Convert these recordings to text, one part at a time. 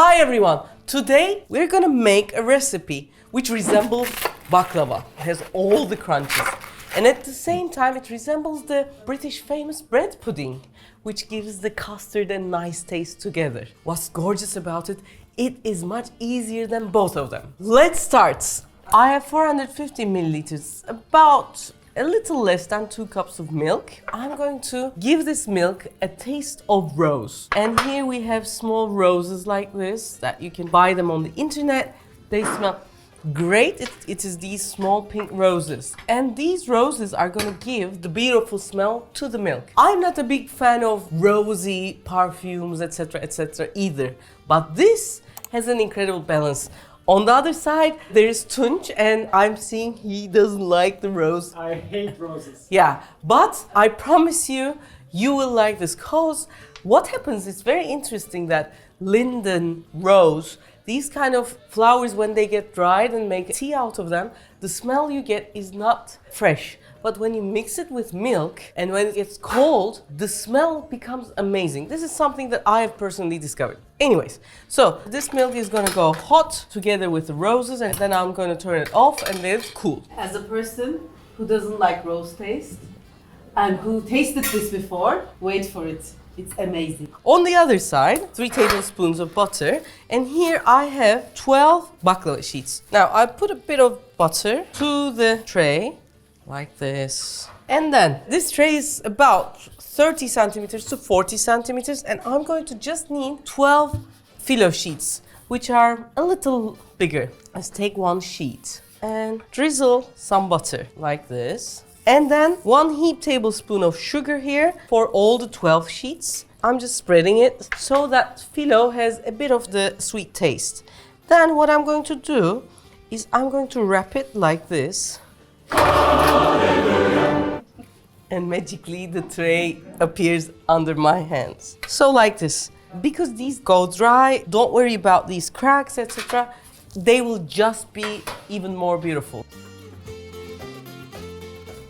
Hi everyone! Today we're gonna make a recipe which resembles baklava. It has all the crunches. And at the same time it resembles the British famous bread pudding, which gives the custard a nice taste together. What's gorgeous about it, it is much easier than both of them. Let's start! I have 450 milliliters, about a little less than 2 cups of milk. I'm going to give this milk a taste of rose. And here we have small roses like this that you can buy them on the internet. They smell great. It is these small pink roses. And these roses are going to give the beautiful smell to the milk. I'm not a big fan of rosy perfumes, etc. either. But this has an incredible balance. On the other side, there is Tunç, and I'm seeing he doesn't like the rose. I hate roses. Yeah, but I promise you, you will like this, cause what happens is very interesting that linden, rose, these kind of flowers, when they get dried and make tea out of them, the smell you get is not fresh. But when you mix it with milk and when it gets cold, the smell becomes amazing. This is something that I have personally discovered. Anyways, so this milk is gonna go hot together with the roses, and then I'm gonna turn it off and let it cool. As a person who doesn't like rose taste and who tasted this before, wait for it. It's amazing. On the other side, 3 tablespoons of butter, and here I have 12 baklava sheets. Now I put a bit of butter to the tray, like this. And then this tray is about 30 centimeters to 40 centimeters, and I'm going to just need 12 phyllo sheets, which are a little bigger. Let's take 1 sheet and drizzle some butter like this. And then 1 heaped tablespoon of sugar here for all the 12 sheets. I'm just spreading it so that phyllo has a bit of the sweet taste. Then what I'm going to do is I'm going to wrap it like this. And magically the tray appears under my hands. So like this. Because these go dry, don't worry about these cracks, etc. They will just be even more beautiful.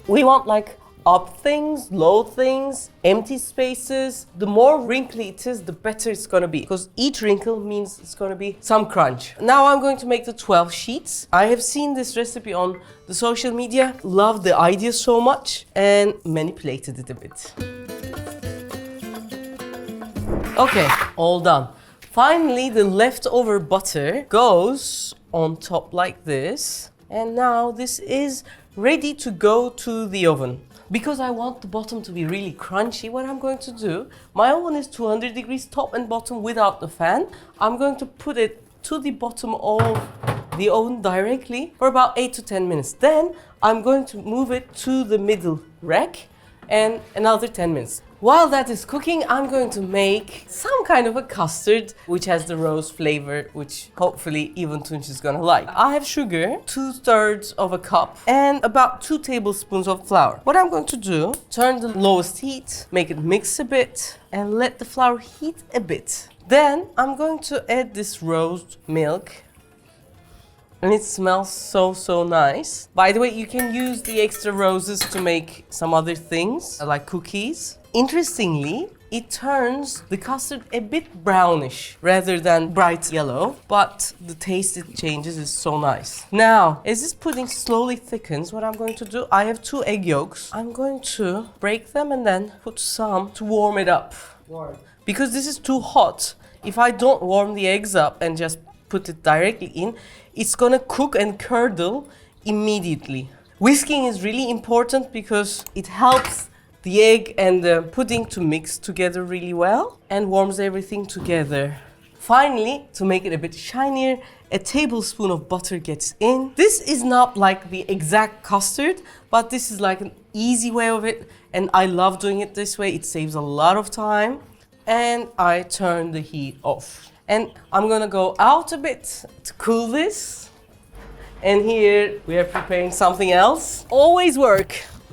We want like up things, low things, empty spaces. The more wrinkly it is, the better it's gonna be, because each wrinkle means it's gonna be some crunch. Now I'm going to make the 12 sheets. I have seen this recipe on the social media, loved the idea so much, and manipulated it a bit. Okay, all done. Finally, the leftover butter goes on top like this. And now this is ready to go to the oven. Because I want the bottom to be really crunchy, what I'm going to do, my oven is 200 degrees top and bottom without the fan. I'm going to put it to the bottom of the oven directly for about 8 to 10 minutes. Then I'm going to move it to the middle rack and another 10 minutes. While that is cooking, I'm going to make some kind of a custard which has the rose flavor, which hopefully even Tunç is gonna like. I have sugar, 2/3 of a cup, and about 2 tablespoons of flour. What I'm going to do, turn the lowest heat, make it mix a bit, and let the flour heat a bit. Then I'm going to add this rose milk. And it smells so nice. By the way, you can use the extra roses to make some other things, like cookies. Interestingly, it turns the custard a bit brownish rather than bright yellow, but the taste it changes is so nice. Now, as this pudding slowly thickens, what I'm going to do, I have 2 egg yolks. I'm going to break them and then put some to warm it up. Warm. Because this is too hot. If I don't warm the eggs up and just put it directly in, it's gonna cook and curdle immediately. Whisking is really important because it helps the egg and the pudding to mix together really well and warms everything together. Finally, to make it a bit shinier, a tablespoon of butter gets in. This is not like the exact custard, but this is like an easy way of it, and I love doing it this way. It saves a lot of time. And I turn the heat off. And I'm gonna go out a bit to cool this. And here we are preparing something else. Always work,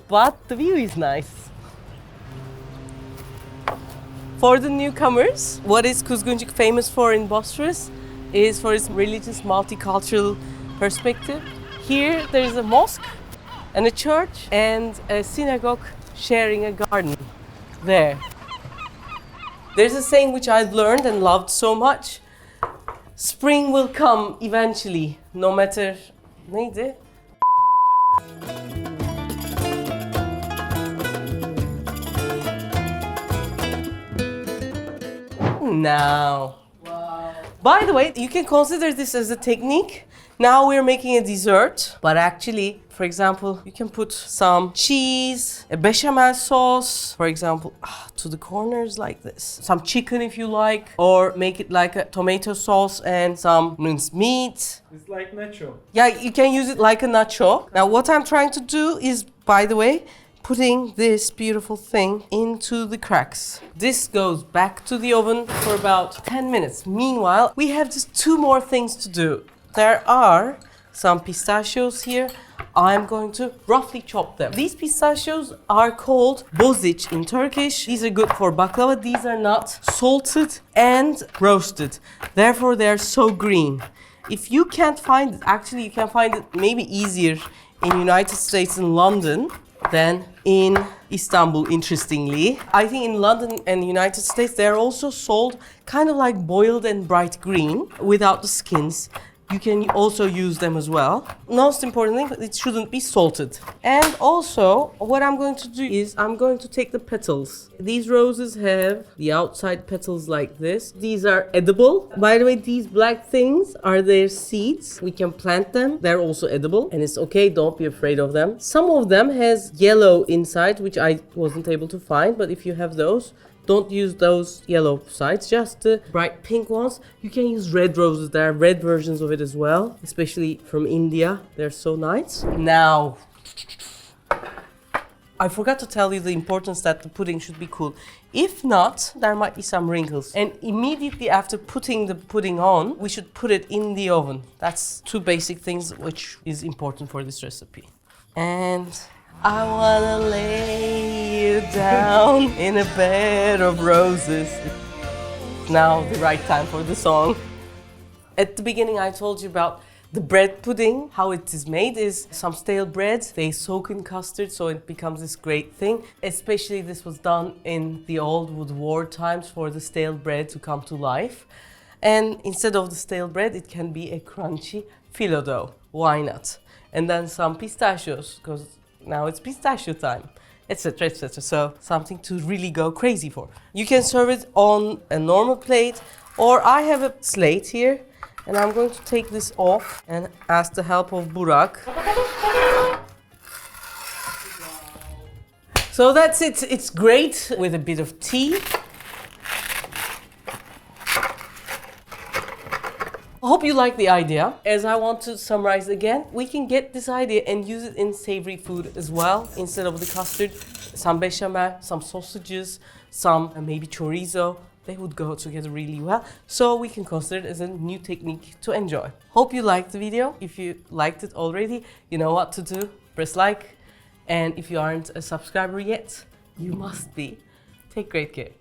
but the view is nice. For the newcomers, what is Kuzguncuk famous for in Bosphorus is for its religious multicultural perspective. Here there is a mosque and a church and a synagogue sharing a garden there. There's a saying which I learned and loved so much. Spring will come eventually, no matter... Neydi? Now. Wow. By the way, you can consider this as a technique. Now we're making a dessert, but actually, for example, you can put some cheese, a bechamel sauce, for example, to the corners like this. Some chicken if you like, or make it like a tomato sauce and some minced meat. It's like nacho. Yeah, you can use it like a nacho. Now what I'm trying to do is, by the way, putting this beautiful thing into the cracks. This goes back to the oven for about 10 minutes. Meanwhile, we have just 2 more things to do. There are some pistachios here. I'm going to roughly chop them. These pistachios are called boziç in Turkish. These are good for baklava. These are not salted and roasted. Therefore, they're so green. If you can't find it, actually you can find it maybe easier in United States and London than in Istanbul, interestingly. I think in London and United States, they're also sold kind of like boiled and bright green without the skins. You can also use them as well. Most importantly, it shouldn't be salted. And also, what I'm going to do is I'm going to take the petals. These roses have the outside petals like this. These are edible. By the way, these black things are their seeds. We can plant them. They're also edible and it's okay. Don't be afraid of them. Some of them has yellow inside, which I wasn't able to find, but if you have those, don't use those yellow sides, just the bright pink ones. You can use red roses. There are red versions of it as well, especially from India. They're so nice. Now, I forgot to tell you the importance that the pudding should be cool. If not, there might be some wrinkles. And immediately after putting the pudding on, we should put it in the oven. That's 2 basic things which is important for this recipe. And I wanna lay you down in a bed of roses. Now the right time for the song. At the beginning I told you about the bread pudding. How it is made is some stale bread. They soak in custard so it becomes this great thing. Especially this was done in the old war times for the stale bread to come to life. And instead of the stale bread, it can be a crunchy phyllo dough. Why not? And then some pistachios, because now it's pistachio time, etc, etc. So something to really go crazy for. You can serve it on a normal plate, or I have a slate here, and I'm going to take this off and ask the help of Burak. So that's it. It's great with a bit of tea. I hope you like the idea. As I want to summarize again, we can get this idea and use it in savory food as well. Instead of the custard, some bechamel, some sausages, some maybe chorizo. They would go together really well. So we can consider it as a new technique to enjoy. Hope you liked the video. If you liked it already, you know what to do. Press like. And if you aren't a subscriber yet, you must be. Take great care.